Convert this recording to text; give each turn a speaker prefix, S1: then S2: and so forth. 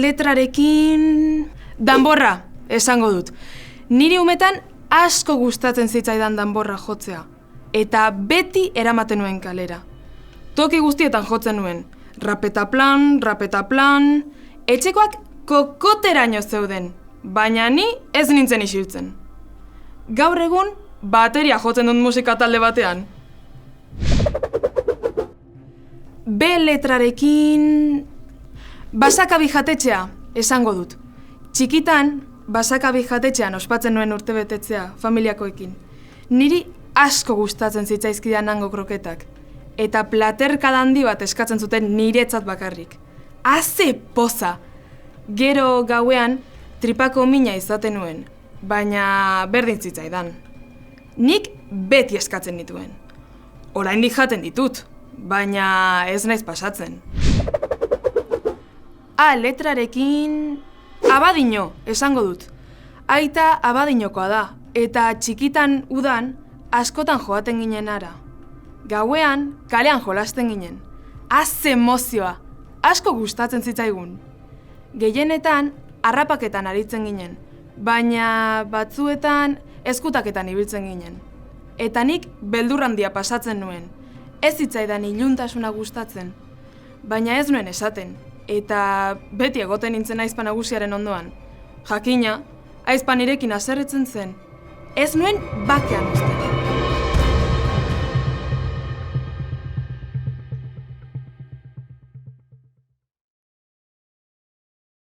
S1: letrarekin... Danborra, esango dut. Niri umetan asko gustatzen zitzaidan danborra jotzea. Eta beti eramaten nuen kalera. Toki guztietan jotzen nuen. Rapetaplan... Etxekoak kokoteraino zeuden, baina ni ez nintzen isiltzen. Gaur egun, bateria jotzen dut musika talde batean. B letrarekin... Basakabi jatetxea, esango dut. Txikitan, Basakabi jatetxean ospatzen nuen urtebetetzea familiakoekin. Niri asko gustatzen zitzaizkidan hango kroketak. Eta platerka handi bat eskatzen zuten niretzat bakarrik. Haze poza! Gero gauean tripako mina izaten nuen, baina berdin zitzaidan. Nik beti eskatzen nituen. Oraindik jaten ditut, baina ez naiz pasatzen. A letrarekin... Abadino, esango dut. Aita Abadinokoa da, eta txikitan udan askotan joaten ginen ara. Gauean kalean jolasten ginen. Haze emozioa! Asko gustatzen zitzaigun. Gehienetan harrapaketan aritzen ginen, baina batzuetan eskutaketan ibiltzen ginen. Eta nik beldur handia pasatzen nuen. Ez zitzaidan iluntasuna gustatzen, baina ez nuen esaten. Eta beti egoten nintzen aizpa nagusiaren ondoan. Jakina, aizpa nirekin haserretzen zen. Ez nuen bakean uste.